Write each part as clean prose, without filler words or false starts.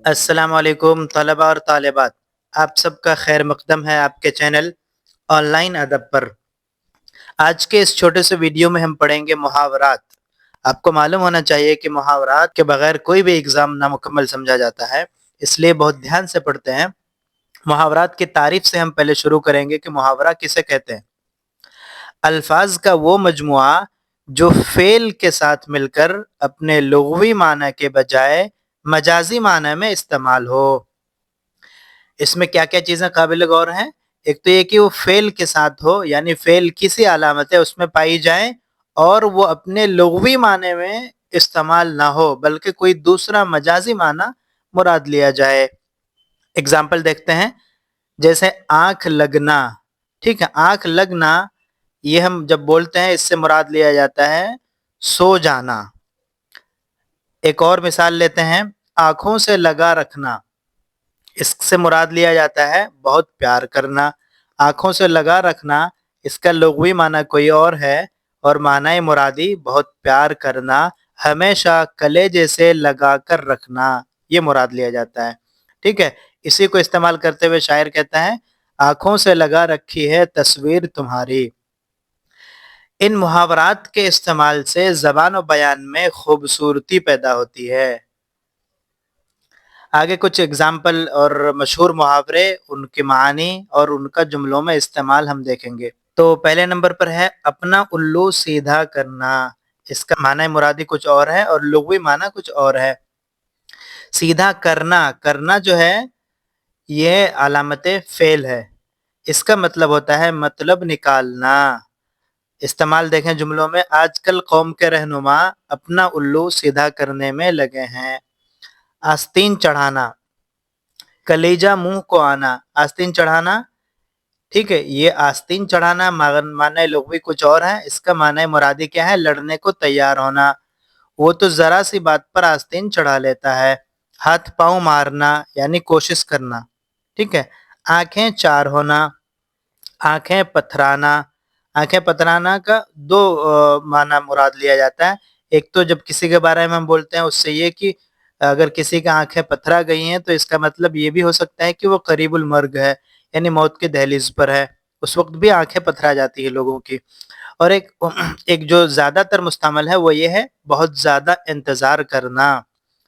السلام علیکم طلباء اور طالبات، آپ سب کا خیر مقدم ہے آپ کے چینل آن لائن ادب پر۔ آج کے اس چھوٹے سے ویڈیو میں ہم پڑھیں گے محاورات۔ آپ کو معلوم ہونا چاہیے کہ محاورات کے بغیر کوئی بھی اگزام نامکمل سمجھا جاتا ہے، اس لیے بہت دھیان سے پڑھتے ہیں۔ محاورات کی تعریف سے ہم پہلے شروع کریں گے کہ محاورہ کسے کہتے ہیں۔ الفاظ کا وہ مجموعہ جو فعل کے ساتھ مل کر اپنے لغوی معنی کے بجائے مجازی معنی میں استعمال ہو۔ اس میں کیا کیا چیزیں قابل غور ہیں؟ ایک تو یہ کہ وہ فعل کے ساتھ ہو، یعنی فعل کسی علامت اس میں پائی جائیں اور وہ اپنے لغوی معنی میں استعمال نہ ہو بلکہ کوئی دوسرا مجازی معنی مراد لیا جائے۔ اگزامپل دیکھتے ہیں، جیسے آنکھ لگنا۔ ٹھیک ہے، آنکھ لگنا یہ ہم جب بولتے ہیں اس سے مراد لیا جاتا ہے سو جانا۔ ایک اور مثال لیتے ہیں، آنکھوں سے لگا رکھنا۔ اس سے مراد لیا جاتا ہے بہت پیار کرنا۔ آنکھوں سے لگا رکھنا اس کا لغوی معنی کوئی اور ہے اور معنی مرادی بہت پیار کرنا، ہمیشہ کلیجے سے لگا کر رکھنا، یہ مراد لیا جاتا ہے۔ ٹھیک ہے، اسی کو استعمال کرتے ہوئے شاعر کہتا ہے، آنکھوں سے لگا رکھی ہے تصویر تمہاری۔ ان محاورات کے استعمال سے زبان و بیان میں خوبصورتی پیدا ہوتی ہے۔ آگے کچھ اگزامپل اور مشہور محاورے، ان کے معنی اور ان کا جملوں میں استعمال ہم دیکھیں گے۔ تو پہلے نمبر پر ہے اپنا الو سیدھا کرنا۔ اس کا معنی مرادی کچھ اور ہے اور لغوی معنی کچھ اور ہے۔ سیدھا کرنا، کرنا جو ہے یہ علامت فعل ہے، اس کا مطلب ہوتا ہے مطلب نکالنا۔ استعمال دیکھیں جملوں میں، آج کل قوم کے رہنما اپنا الو سیدھا کرنے میں لگے ہیں۔ آستین چڑھانا، کلیجہ منہ کو آنا۔ آستین چڑھانا، ٹھیک ہے، یہ آستین چڑھانا معنی لغوی کچھ اور ہے، اس کا معنی مرادی کیا ہے؟ لڑنے کو تیار ہونا۔ وہ تو ذرا سی بات پر آستین چڑھا لیتا ہے۔ ہاتھ پاؤں مارنا یعنی کوشش کرنا۔ ٹھیک ہے، آنکھیں چار ہونا، آنکھیں پتھرانا۔ آنکھیں پتھرانا کا دو معنی مراد لیا جاتا ہے۔ ایک تو جب کسی کے بارے میں ہم بولتے ہیں اس سے یہ کہ اگر کسی کی آنکھیں پتھرا گئی ہیں تو اس کا مطلب یہ بھی ہو سکتا ہے کہ وہ قریب المرگ ہے، یعنی موت کے دہلیز پر ہے، اس وقت بھی آنکھیں پتھرا جاتی ہے لوگوں کی۔ اور ایک جو زیادہ تر مستعمل ہے وہ یہ ہے بہت زیادہ انتظار کرنا۔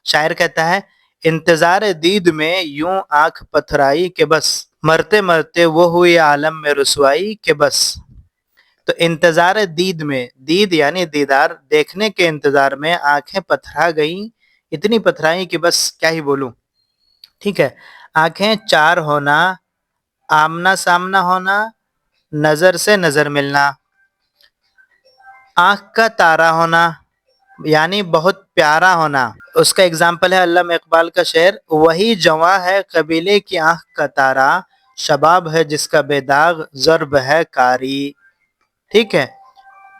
شاعر کہتا ہے، انتظار دید میں یوں آنکھ پتھرائی کہ بس، مرتے مرتے وہ ہوئی عالم میں رسوائی کہ بس۔ تو انتظار دید میں، دید یعنی دیدار، دیکھنے کے انتظار میں آنکھیں پتھرا گئیں، اتنی پتھرائی کہ بس کیا ہی بولوں۔ ٹھیک ہے، آنکھیں چار ہونا، آمنا سامنا ہونا، نظر سے نظر ملنا۔ آنکھ کا تارا ہونا یعنی بہت پیارا ہونا۔ اس کا اگزامپل ہے علامہ اقبال کا شعر، وہی جواں ہے قبیلے کی آنکھ کا تارا، شباب ہے جس کا بے داغ ضرب ہے کاری۔ ٹھیک ہے،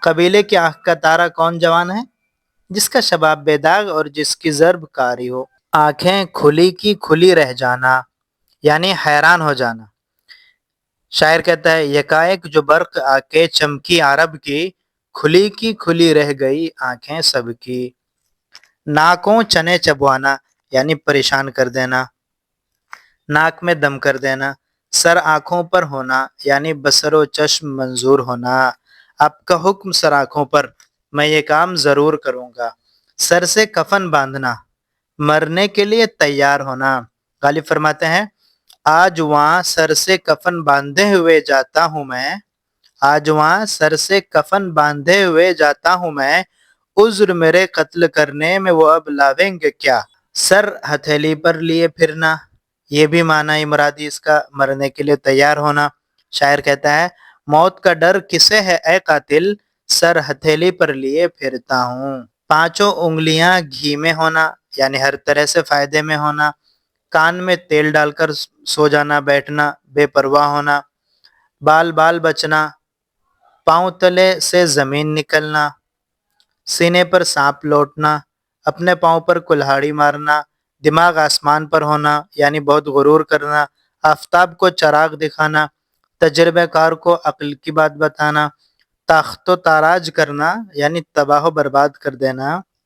قبیلے کی آنکھ کا تارا کون جوان ہے؟ جس کا شباب بے داغ اور جس کی ضرب کاری ہو۔ آنکھیں کھلی کی کھلی رہ جانا یعنی حیران ہو جانا۔ شاعر کہتا ہے، یکایک جو برق آ کے چمکی عرب کی، کھلی کی کھلی رہ گئی آنکھیں سب کی۔ ناکوں چنے چبوانا یعنی پریشان کر دینا، ناک میں دم کر دینا۔ سر آنکھوں پر ہونا یعنی بصر و چشم منظور ہونا۔ آپ کا حکم سر آنکھوں پر، میں یہ کام ضرور کروں گا۔ سر سے کفن باندھنا، مرنے کے لیے تیار ہونا۔ غالب فرماتے ہیں، آج وہاں سر سے کفن باندھے ہوئے جاتا ہوں میں، آج وہاں سر سے کفن باندھے ہوئے جاتا ہوں میں، عذر میرے قتل کرنے میں وہ اب لاویں گے کیا۔ سر ہتھیلی پر لیے پھرنا، یہ بھی معنی مرادی اس کا مرنے کے لیے تیار ہونا۔ شاعر کہتا ہے، موت کا ڈر کسے ہے اے قاتل، سر ہتھیلی پر لیے پھرتا ہوں۔ پانچوں انگلیاں گھی میں ہونا یعنی ہر طرح سے فائدے میں ہونا۔ کان میں تیل ڈال کر سو جانا بیٹھنا، بے پرواہ ہونا۔ بال بال بچنا، پاؤں تلے سے زمین نکلنا۔ سینے پر سانپ لوٹنا، اپنے پاؤں پر کلہاڑی مارنا۔ دماغ آسمان پر ہونا یعنی بہت غرور کرنا۔ آفتاب کو چراغ دکھانا، تجربہ کار کو عقل کی بات بتانا۔ تاخت و تاراج کرنا یعنی تباہ و برباد کر دینا۔